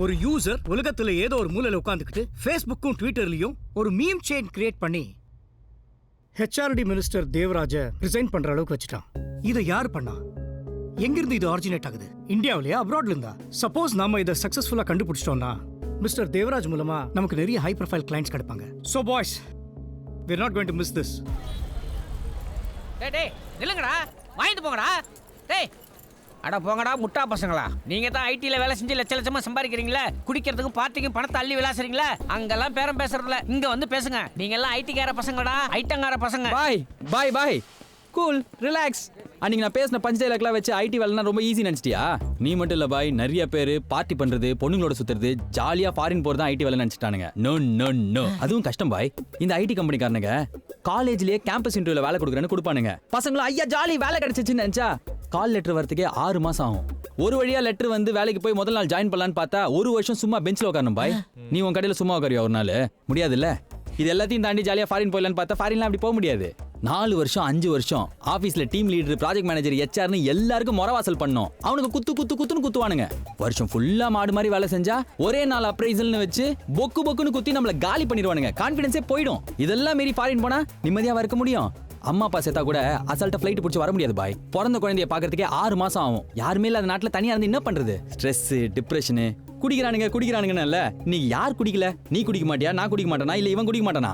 ஒரு யூசர் உலகத்துல ஏதோ ஒரு மூலையில உட்காந்துக்கிட்டு ஃபேஸ்புக்கும் ட்விட்டர்லயும் ஒரு மீம் செயின் கிரியேட் பண்ணி ஹெச்ஆர்டி மினிஸ்டர் தேவராஜ ரிசைன் பண்ற அளவுக்கு வச்சுட்டான். இதை யார் பண்ணா? எங்கிருந்து இது ஆரிஜினேட் ஆகுது? இந்தியாவிலேயே அப்ராட்ல இருந்தா? சப்போஸ் நாம இதை சக்சஸ்ஃபுல்லா கண்டுபிடிச்சிட்டோம்னா மிஸ்டர் தேவராஜ் மூலமா நமக்கு நிறைய ஹை ப்ரொஃபைல் கிளைண்ட்ஸ் கிடைப்பாங்க. So boys, we are not going to miss this. டேய் நில்லுங்கடா, வாங்கிட்டு போங்கடா. டேய் அட போங்கடா முட்டா பசங்களா. நீங்க தான் ஐடில வேலை செஞ்சு லட்ச லட்சமா சம்பாதிக்கிறீங்களா? குடிக்கிறதுக்கும் பார்ட்டிக்கும் பணத்தை அள்ளி விளாசுறீங்களா? அங்கெல்லாம் பேரம் பேசுறதுல இங்க வந்து பேசுங்க. நீங்க எல்லாம் ஐடிக்கார பசங்கடா, ஐட்டங்கார பசங்க. பாய் கூல் ரிலாக்ஸ். அன்னைக்கு நான் பேசின பஞ்ச் டைலாக்லாம் வச்சு ஐடி வேலைனா ரொம்ப ஈஸி நினச்சிட்டியா? நீ மட்டும் இல்லை பாய், நிறைய பேர் பார்ட்டி பண்ணுறது, பொண்ணுங்களோட சுற்றுறது, ஜாலியாக ஃபாரின் போகிறது தான் ஐடி வேலை நினச்சிட்டானுங்க. நோ நோ நோ, அதுவும் கஷ்டம் பாய். இந்த ஐடி கம்பெனிக்காரனுங்க காலேஜ்லேயே கேம்பஸ் இன்டர்வியூவில் வேலை கொடுக்குறேன்னு கொடுப்பானுங்க. பசங்களும் ஐயா ஜாலி வேலை கிடைச்சிச்சுன்னு நினச்சா கால் லெட்டர் வரதுக்கே 6 மாதம் ஆகும். ஒரு வழியாக லெட்டர் வந்து வேலைக்கு போய் முதல் நாள் ஜாயின் பண்ணலான்னு பார்த்தா 1 வருஷம் சும்மா பெஞ்சில் உட்காரணும் பாய். நீ உன் கடையில் சும்மா உட்காரியா ஒரு நாள்? முடியாதுல்ல. இது எல்லாத்தையும் தாண்டி ஜாலியாக ஃபாரின் போயிடலான்னு பார்த்தா ஃபாரின்லாம் அப்படி போக முடியாது. 4 வருஷம் 5 வருஷம் ஆஃபீஸில் டீம் லீடர், ப்ராஜெக்ட் மேனேஜர், ஹெச்ஆர்னு எல்லாருக்கும் முறவாசல் பண்ணோம். அவனுக்கு குத்துன்னு குத்துவானுங்க. வருஷம் ஃபுல்லா மாடு மாதிரி வேலை செஞ்சா ஒரே நாள் அப்ரைசல்னு வச்சு பொக்குன்னு குத்தி நம்மள காலி பண்ணிடுவானுங்க. கான்ஃபிடன்ஸே போயிடும். இதெல்லாம் மீறி ஃபாரின் போனா நிம்மதியாக இருக்க முடியும்? அம்மா அப்பா சேர்த்தா கூட அசால்ட்டா ஃப்ளைட் பிடிச்சி வர முடியாது பாய். பிறந்த குழந்தைய பாக்குறதுக்கே 6 மாசம் ஆகும். யாருமே இல்லாத நாட்டில் தனியா இருந்து என்ன பண்றது? ஸ்ட்ரெஸ், டிப்ரெஷனு, குடிக்கிறானுங்கன்னு. நீ யார் குடிக்கல? நீ குடிக்க மாட்டியா? நான் குடிக்க மாட்டேனா? இல்ல இவன் குடிக்க மாட்டானா?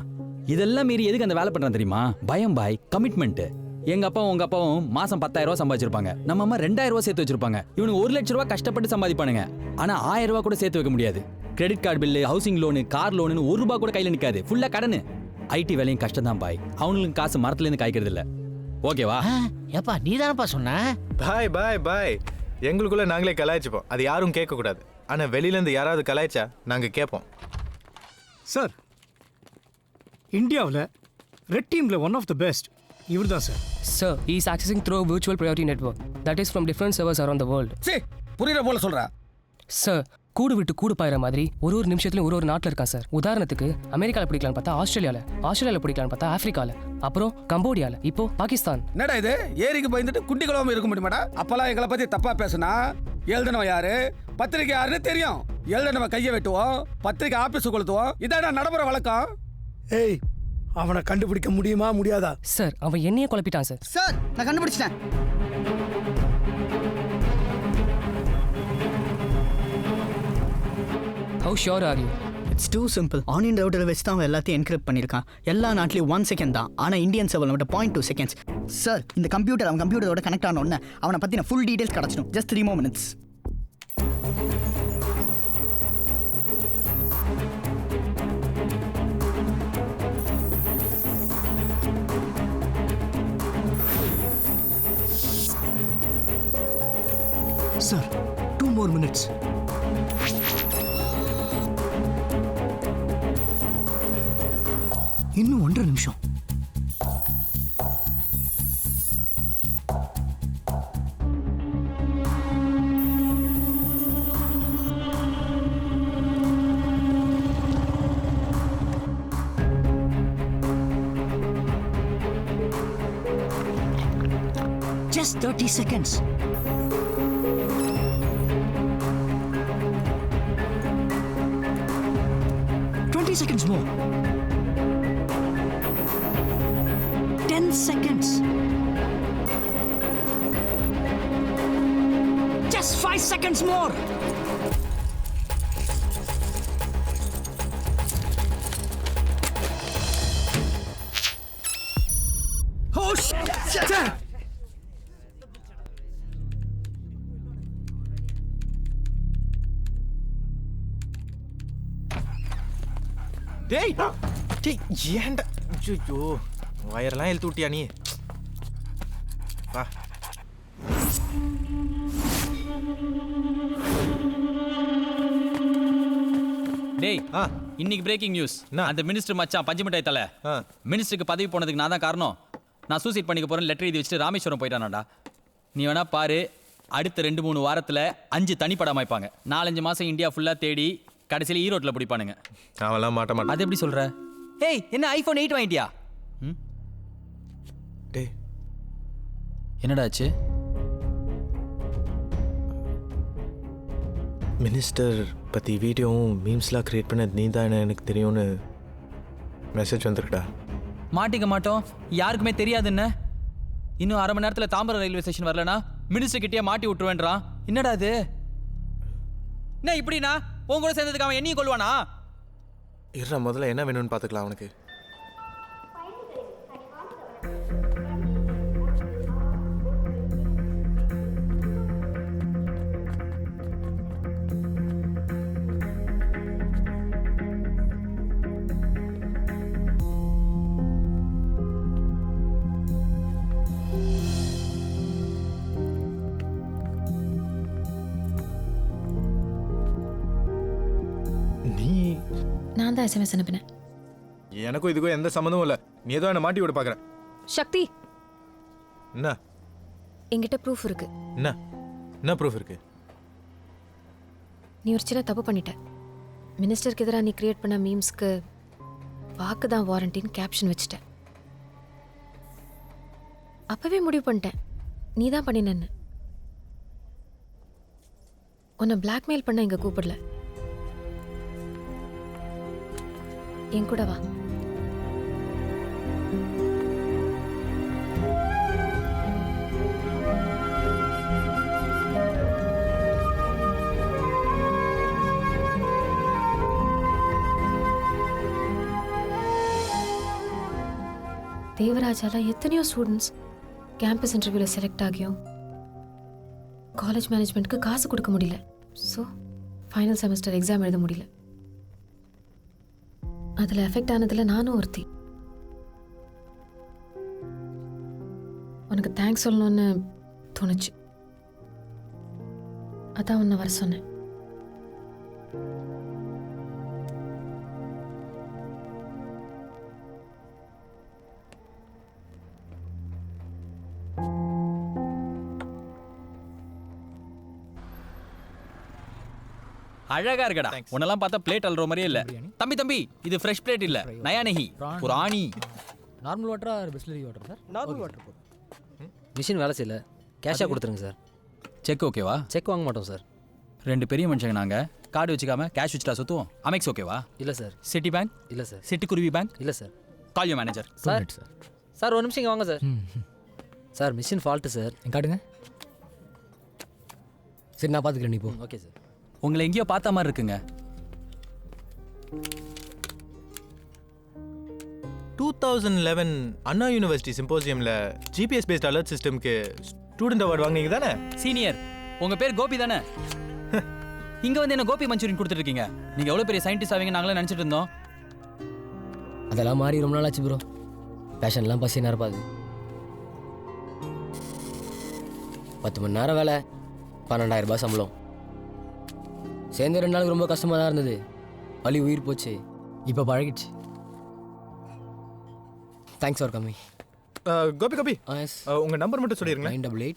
இதெல்லாம் மீறி எதுக்கு அந்த வேலை பண்றான் தெரியுமா? பயம் பாய், கமிட்மெண்ட். எங்க அப்பாவும் உங்க அப்பாவும் மாசம் 10,000 ரூபாய் சம்பாதிச்சிருப்பாங்க. நம்ம அம்மா 2,000 ரூபாய் சேர்த்து வச்சிருப்பாங்க. இவனுக்கு 1 லட்சம் ரூபாய் கஷ்டப்பட்டு சம்பாதிப்பானுங்க. ஆனா 1000 ரூபாய் கூட சேர்த்து வைக்க முடியாது. Credit card bill, housing loan, car loan 1 ரூபாய் கூட கையில நிக்காது. ஃபுல்லா கடனு. ஐடி வேலையும் கஷ்டம் தான் பாய். அவனுக்கு காசு மரத்துல இருந்து காய்க்கிறது இல்ல. ஓகேவா? ஏப்பா நீ தானப்பா சொன்ன? பாய் எங்களுக்குள்ள நாங்களே கலாய்ச்சிப்போம். அது யாரும் கேட்க கூடாது. ஆனா வெளியில இருந்து யாராவது கலாய்ச்சா நாங்க கேட்போம். சார், இந்தியாவில் ரெட் டீம்ல ஒன் ஆஃப் த பெஸ்ட் இவர் தான் sir. Sir, he is accessing through a virtual priority network that is from different servers around the world. புரியுற போல சொல்றா. Sir, கூடு விட்டு கூடு பாயிற மாதிரி ஒரு நிமிஷத்துலையும் ஒரு நாட்டில் இருக்கான் சார். உதாரணத்துக்கு அமெரிக்காவில் பிடிக்கலான்னு பார்த்தா ஆஸ்திரேலியாவில் பிடிக்கலான்னு பார்த்தா ஆப்பிரிக்காவில், அப்புறம் கம்போடியாவில், இப்போ பாகிஸ்தான். என்னடா இது? ஏரிக்கு பயந்துட்டு குண்டி குழம்பு இருக்க முடியுமாடா? அப்பெல்லாம் எங்களை பத்தி தப்பா பேசுனா எழுதினவன் யாரு, பத்திரிக்கை யாருன்னு தெரியும். எழுதினவன் கையை வெட்டுவோம், பத்திரிக்கை ஆபீஸ் கொளுத்துவோம். இதாடா நடைமுறை வழக்கம். ஏய், அவனை கண்டுபிடிக்க முடியுமா முடியாதா? சார், அவன் என்னையே குழப்பிட்டான் சார். சார், நான் கண்டுபிடிச்சிட்டேன். How sure are you? It's too simple. Onion ரவுட்டரை வச்சு தான் அவன் எல்லாத்தையும் என்கிரிப்ட் பண்ணியிருக்கான். எல்லா நாட்டிலையும் 1 செகண்ட் தான். ஆனால் இந்தியன் சர்வரில் மட்டும் 0.2 செகண்ட்ஸ். சார், இந்த கம்ப்யூட்டர் அவன் கம்ப்யூட்டரோட கனெக்ட் ஆன உடனே அவனை பற்றின ஃபுல் டீடைல்ஸ் கிடச்சிடும். Just 3 more minutes. Sir, 2 more minutes. இன்னும் 1.5 நிமிஷம். Just 30 seconds. Seconds more. 10 seconds. Just 5 seconds more. Oh shit! டேய் ஏன்டா? ஐயோ, வயரெல்லாம் இழுத்து விட்டியா நீ? வா. டேய், இன்னைக்கு பிரேக்கிங் நியூஸ். அந்த மினிஸ்டர் மச்சான் பஞ்சு மிட்டாய் தலை மினிஸ்டருக்கு பதவி போனதுக்கு நான் தான் காரணம். நான் சூசைட் பண்ணிக்க போறேன் லெட்டர் எழுதி வச்சுட்டு ராமேஸ்வரம் போயிட்டானாடா. நீ வேணா பாரு, அடுத்த 2-3 வாரத்தில் 5 தனிப்படம் அமைப்பாங்க. 4-5 மாசம் இந்தியா ஃபுல்லா தேடி கடைசியில் ஈரோட்டில் பிடிப்பானுங்க. அவெல்லாம் மாட்ட மாட்டேன். அது எப்படி சொல்ற? ஏய், என்ன iPhone 8 வாங்கிட்டியா? டேய், என்னடாச்சு? மினிஸ்டர் பற்றி வீடியோவும் மீம்ஸ்லாம் க்ரியேட் பண்ணது நீ தான் எனக்கு தெரியும்னு மெசேஜ் வந்திருக்கடா. மாட்டிக்க மாட்டோம், யாருக்குமே தெரியாதுன்னு. இன்னும் அரை மணி நேரத்தில் தாம்பரம் ரயில்வே ஸ்டேஷன் வரலனா மினிஸ்டர் கிட்டே மாட்டி விட்டுருவேன்றான். என்னடா அது? என்ன இப்படின்னா உன் கூட சேர்ந்ததுக்கு அவன் என்னையும் கொள்வானா? இருடா, முதல்ல என்ன வேணும்னு பார்த்துக்கலாம் அவனுக்கு. நான் தான் SMS அனுப்பினேன். எனக்கும் இதுக்கும் எந்த சம்மந்தமும் இல்லை. நீ ஏதோ என்ன மாட்டி விட பார்க்குறேன். சக்தி, என்ன என்கிட்ட ப்ரூஃப் இருக்கு. என்ன ப்ரூஃப் இருக்கு? நீ ஒரு சின்ன தப்பு பண்ணிட்ட. மினிஸ்டருக்கு எதிராக நீ கிரியேட் பண்ண மீம்ஸ்க்கு வாக்கு தான் வாரண்டின்னு கேப்ஷன் வச்சுட்ட. அப்பவே முடிவு பண்ணிட்டேன் நீ தான் பண்ணினன்னு. உன்னை பிளாக்மெயில் பண்ண இங்க கூப்பிடல. என் கூட வா. தேவராஜால எத்தனையோ ஸ்டூடெண்ட்ஸ் கேம்பஸ் இன்டர்வியூல செலக்ட் ஆகியும் காலேஜ் மேனேஜ்மெண்ட்க்கு காசு கொடுக்க முடியல. ஸோ ஃபைனல் செமஸ்டர் எக்ஸாம் எழுத முடியல. அதில் எஃபெக்ட் ஆனதில் நானும் ஒருத்தி. உனக்கு தேங்க்ஸ் சொல்லணும்னு தோணுச்சு, அதான் உன்னை வர சொன்னேன். அழகா இருக்கடா. உன்னெல்லாம் பார்த்தா பிளேட் அல்ற மாதிரியே இல்ல. தம்பி இது ஃப்ரெஷ் பிளேட் இல்ல, நயா நஹி புராணி. நார்மல் வாட்டரா Bisleri water sir? Normal water போதும். மிஷின் வேலை செய்யல, கேஷாக கொடுத்துருங்க சார். செக் ஓகேவா? செக் வாங்க மாட்டோம் சார். 2 பெரிய மனுஷங்க நாங்க. கார்டு வச்சுக்காம கேஷ் வச்சுட்டா சுத்துவோம். அமெக்ஸ் ஓகேவா? இல்லை சார். Citi bank? இல்லை சார். சிட்டுக்குருவி பேங்க்? இல்லை sir. Call you manager. Sir sir ஒரு நிமிஷம் இங்கே வாங்க sir. Sir machine fault sir. காட்டுங்க. சரி நான் பார்த்துக்கிறேன், நீ போ. Okay sir. உங்களை எங்கேயோ பார்த்த மாதிரி இருக்குங்க. 2011 அண்ணா யூனிவர்சிட்டி சிம்போசியம்ல ஜிபிஎஸ் பேஸ்ட் அலர்ட் சிஸ்டம்க்கு ஸ்டூடெண்ட் அவார்டு வாங்குனீங்க தானே? சீனியர், உங்க பேர் கோபி தானே? இங்க வந்து என்ன கோபி மஞ்சூரியன் கொடுத்துட்டு இருக்கீங்க? நீங்க எவ்வளவு பெரிய சயின்டிஸ்ட் ஆவீங்க நாங்களே நினைச்சிட்டு இருந்தோம். அதெல்லாம் மாறி ரொம்ப நாள் ஆச்சு ப்ரோ. பேஷன்லாம் பசி நேரப்பாது. 10 மணி நேரம் வேலை, 12,000 ரூபாய் சம்பளம். சேர்ந்து 2 நாளுக்கு ரொம்ப கஷ்டமாக தான் இருந்தது. வலி உயிர் போச்சு, இப்போ பழகிடுச்சு. Thanks for coming. கோபி உங்க நம்பர் மட்டும் சொல்லிருங்க. 988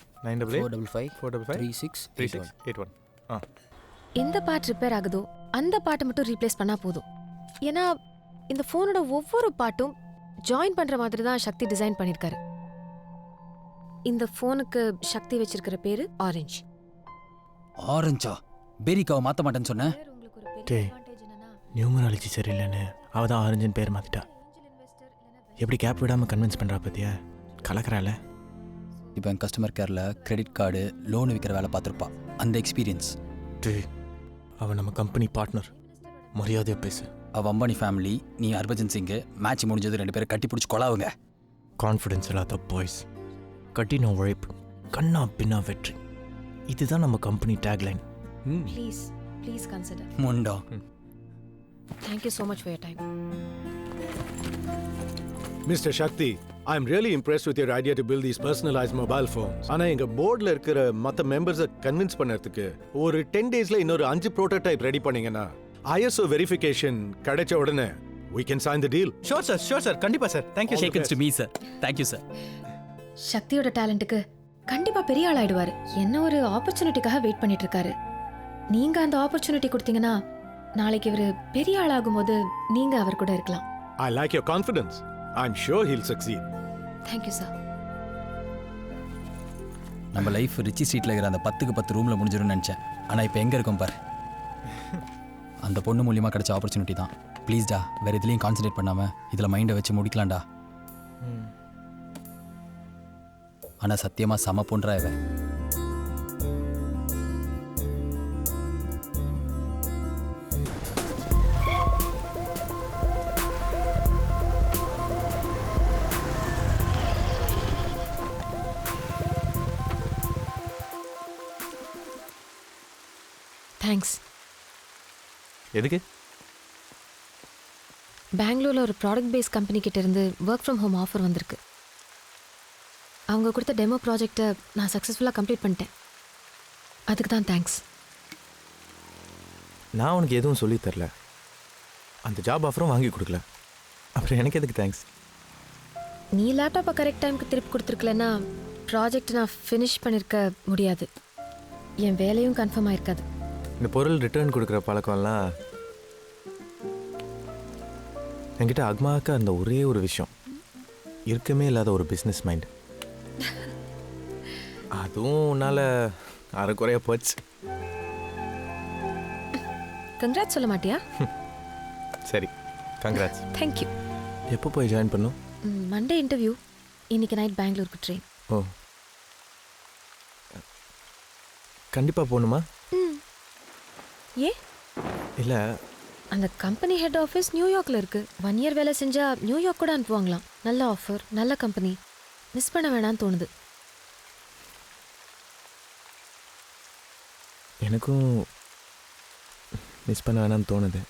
455 3681. எந்த பார்ட் ரிப்பேர் ஆகுதோ அந்த பாட்டை மட்டும் ரீப்ளேஸ் பண்ணா போதும். ஏன்னா இந்த ஃபோனோட ஒவ்வொரு பாட்டும் ஜாயின் பண்ற மாதிரி தான் சக்தி டிசைன் பண்ணிருக்காரு. இந்த ஃபோனுக்கு சக்தி வச்சிருக்கிற பேரு ஆரஞ்சு. ஆரஞ்சா? பேரிக்காவை மாற்ற மாட்டேன்னு சொன்னேன். நியூமராலஜி சரியில்லைன்னு அவ தான் ஆரஞ்சுன்னு பேர் மாத்திட்டா. எப்படி கேப் விடாமல் கன்வின்ஸ் பண்ணுறா பத்தியா? கலக்கிறாள். இப்போ என் கஸ்டமர் கேரில் கிரெடிட் கார்டு லோன் விற்கிற வேலை பார்த்துருப்பா. அந்த எக்ஸ்பீரியன்ஸ். அவன் நம்ம கம்பெனி பார்ட்னர், மரியாதையாக பேசு. அவள் அம்பானி ஃபேமிலி, நீ ஹர்பஜன் சிங்கு. மேட்ச் முடிஞ்சது 2 பேரும் கட்டி பிடிச்சி கொலாவுங்க. கான்ஃபிடென்ஸ் இல்லாத பாய்ஸ், கட்டின உழைப்பு, கண்ணா பின்னா வெற்றி, இதுதான் நம்ம company tagline. Please consider. Munda. Thank you so much for your time. Mr. Shakti, I'm really impressed with your idea to build these personalized mobile phones. ஆனா எங்க போர்ட்ல இருக்கிற மத்த மெம்பர்ஸை கன்வின்ஸ் பண்ணறதுக்கு ஒரு 10 டேஸ்ல இன்னொரு 5 புரோட்டோடைப் ரெடி பண்ணீங்கன்னா ISO வெரிஃபிகேஷன் கிடைச்ச உடனே we can sign the deal. Sure sir, கண்டிப்பா sir. Thank you. Shake hands to me sir. Thank you sir. சக்தியோட டேலண்ட்டுக்கு கண்டிப்பா பெரிய ஆள் ஆயிடுவாரு. என்ன ஒரு ஆப்பர்ச்சுனிட்டிக்காக வெயிட் பண்ணிட்டு இருக்காரு. நீங்க அந்த ஆப்பர்ச்சுனிட்டி கொடுத்தீங்கன்னா நாளைக்கு இவரு பெரிய ஆள் ஆகும்போது நீங்க அவர் கூட இருக்கலாம். I like your confidence. I'm sure he'll succeed. Thank you sir. நம்ம லைஃப் ரிச்சி ஸ்ட்ரீட்ல இருக்கிற அந்த 10க்கு 10 ரூம்ல முடிஞ்சிரும்னு நினைச்சேன். ஆனா இப்போ எங்க இருக்கோம் பாரு. அந்த பொண்ணு மூலியமாக கிடைச்ச ஆப்பர்ச்சுனிட்டி தான். ப்ளீஸ்டா, வேறு எதுலேயும் கான்சன்ட்ரேட் பண்ணாமல் இதில் மைண்டை வச்சு முடிக்கலாம்டா. ஆனால் சத்தியமாக செம பொன்றா இவ. தேங்க்ஸ். எதுக்கு? பெங்களூரில் ஒரு ப்ராடக்ட் பேஸ் கம்பெனி கிட்ட இருந்து ஒர்க் ஃப்ரம் ஹோம் ஆஃபர் வந்திருக்கு. அவங்க கொடுத்த டெமோ ப்ராஜெக்டை நான் சக்ஸஸ்ஃபுல்லாக கம்ப்ளீட் பண்ணிட்டேன். அதுக்கு தான் தேங்க்ஸ். நான் உனக்கு எதுவும் சொல்லித் தரல, அந்த ஜாப் ஆஃபரும் வாங்கி கொடுக்கல, அப்புறம் எனக்கு எதுக்கு தேங்க்ஸ்? நீ லேப்டாப்பை கரெக்ட் டைமுக்கு திருப்பி கொடுத்துருக்கலன்னா ப்ராஜெக்ட் நான் ஃபினிஷ் பண்ணியிருக்க முடியாது. என் வேலையும் கன்ஃபார்ம் ஆயிருக்காது. இந்த பொருள் ரிட்டர்ன் கொடுக்குற பழக்கம்லாம் என்கிட்ட அக்மாவுக்கு அந்த ஒரே ஒரு விஷயம் இருக்கமே இல்லாத ஒரு பிஸ்னஸ் மைண்ட். அதுவும் உன்னால் அரைக்குறைய போச்சு. கங்க்ராட்ஸ் சொல்ல மாட்டியா? சரி, கங்க்ராட்ஸ். தேங்க்யூ. எப்போ போய் ஜாயின் பண்ணும்? Monday interview. இன்னைக்கு நைட் பெங்களூருக்கு ட்ரெயின். ஓ, கண்டிப்பாக போகணுமா? ஏ இல்லை, அந்த கம்பெனி ஹெட் ஆஃபீஸ் நியூயார்க்கில் இருக்குது. 1 year வேலை செஞ்சால் நியூயார்க் கூட அனுப்புவாங்களாம். நல்ல ஆஃபர், நல்ல கம்பெனி. மிஸ் பண்ண வேணான்னு தோணுது. எனக்கும் மிஸ் பண்ண வேணாம்னு தோணுது.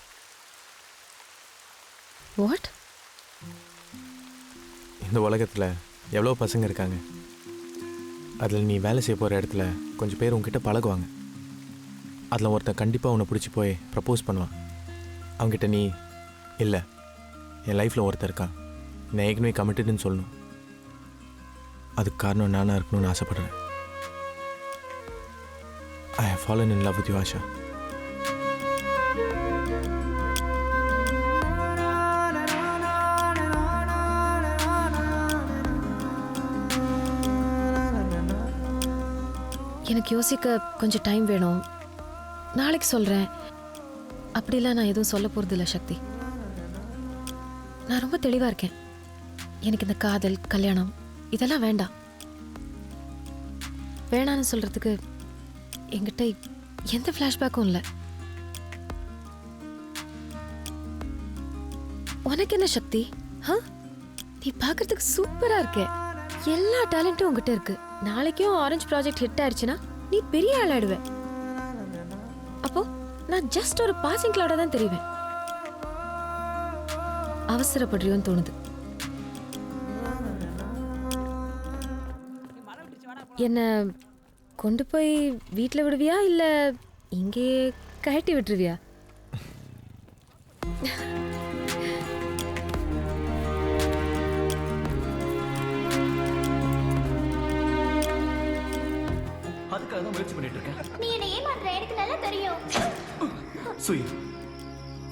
வாட்? இந்த உலகத்தில் எவ்வளோ பசங்க இருக்காங்க, அதில் நீ வேலை செய்ய போகிற இடத்துல கொஞ்சம் பேர் உங்ககிட்ட பழகுவாங்க. அதில் ஒருத்தன் கண்டிப்பாக உன்னை பிடிச்சி போய் ப்ரப்போஸ் பண்ணுவான். அவங்ககிட்ட நீ இல்லை, என் லைஃப்பில் ஒருத்தர் இருக்கான், நான் ஏற்கனவே கமிட்டடுன்னு சொல்லணும். அதுக்கு காரணம் நானாக இருக்கணும்னு ஆசைப்படுறேன். I have fallen in love with you Asha. எனக்கு யோசிக்க கொஞ்சம் டைம் வேணும். நாளைக்கு சொல்கிறேன். அப்படிலாம் நான் எதுவும் சொல்ல போகிறது இல்லை சக்தி. நான் ரொம்ப தெளிவாக இருக்கேன். எனக்கு இந்த காதல், கல்யாணம் இதெல்லாம் வேண்டாம். வேணான்னு சொல்கிறதுக்கு என்கிட்ட எந்த ஃப்ளாஷ்பேக்கும் இல்லை. உனக்கு என்ன சக்தி? நீ பார்க்கறதுக்கு சூப்பராக இருக்க. எல்லா டேலண்ட்டும் உங்ககிட்ட இருக்கு. நாளைக்கும் ஆரஞ்சு ப்ராஜெக்ட் ஹிட் ஆயிடுச்சுன்னா நீ பெரிய ஆளாடுவ. அப்போ நான் ஜஸ்ட் ஒரு பாசிங் கிளவுடா தான் தெரிவேன். அவசரப்படுறியோன்னு தோணுது. என்ன கொண்டு போய் வீட்டில் விடுவியா இல்ல இங்கே கழட்டி விட்டுருவியா? அதுக்காக தான் முயற்சி பண்ணிட்டு இருக்கேன். நீ என்ன ஏமாத்துற எனக்கு நல்லா தெரியும். சுயி,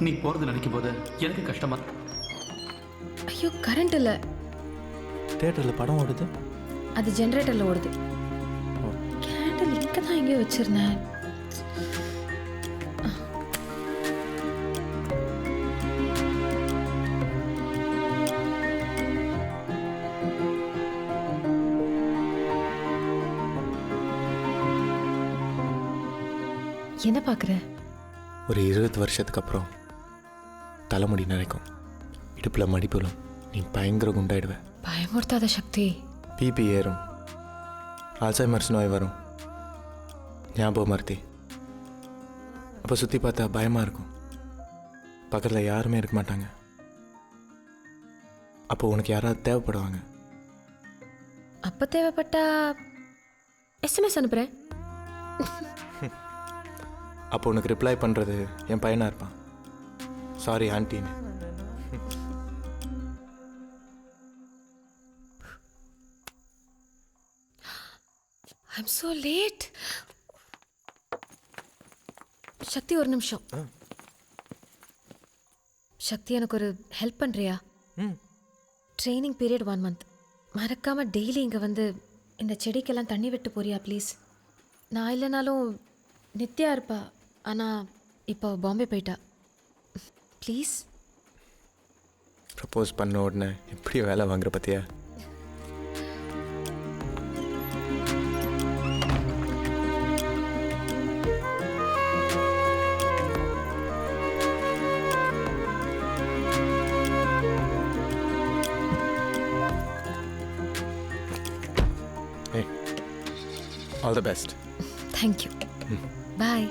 நீ போறது நினைக்கும் போது எனக்கு கஷ்டமா இருக்கு. ஐயோ, கரண்ட் இல்ல. தியேட்டரில் படம் ஓடுது. அது ஜெனரேட்டர்ல ஓடுது. கேண்டில் இங்க தான் எங்கேயோ வச்சிருந்தேன். என்ன பார்க்குற? ஒரு 20 வருஷத்துக்கு அப்புறம் தலைமுடி நரைக்கும், இடுப்பில் மடிப்புலும், நீ பயங்கர குண்டாயிடுவ. பயமுறுத்தாத சக்தி. பிபி ஏறும், அல்சைமர்ஸ் நோய் வரும், ஞாபகம் மருத்தி. அப்போ சுற்றி பார்த்தா பயமாக இருக்கும், பக்கத்தில் யாருமே இருக்க மாட்டாங்க. அப்போ உனக்கு யாராவது தேவைப்படுவாங்க. அப்போ தேவைப்பட்டா எஸ்எம்எஸ் அனுப்புகிறேன். அப்போ உனக்கு ரிப்ளை பண்ணுறது என் பையனாக இருப்பான். சாரி ஆன்ட்டின்னு. I'm so late. சக்தி, ஒரு நிமிஷம். சக்தி, எனக்கு ஒரு ஹெல்ப் பண்ணுறியா? Training period 1 month. மறக்காம டெய்லி இங்கே வந்து இந்த செடிக்கெல்லாம் தண்ணி விட்டு போறியா ப்ளீஸ்? நான் இல்லைனாலும் நித்யா இருப்பா, ஆனால் இப்போ பாம்பே போயிட்டா. ப்ளீஸ். ப்ரப்போஸ் பண்ண உடனே எப்படி வேலை வாங்குற பத்தியா? Hey, all the best. Thank you. Bye.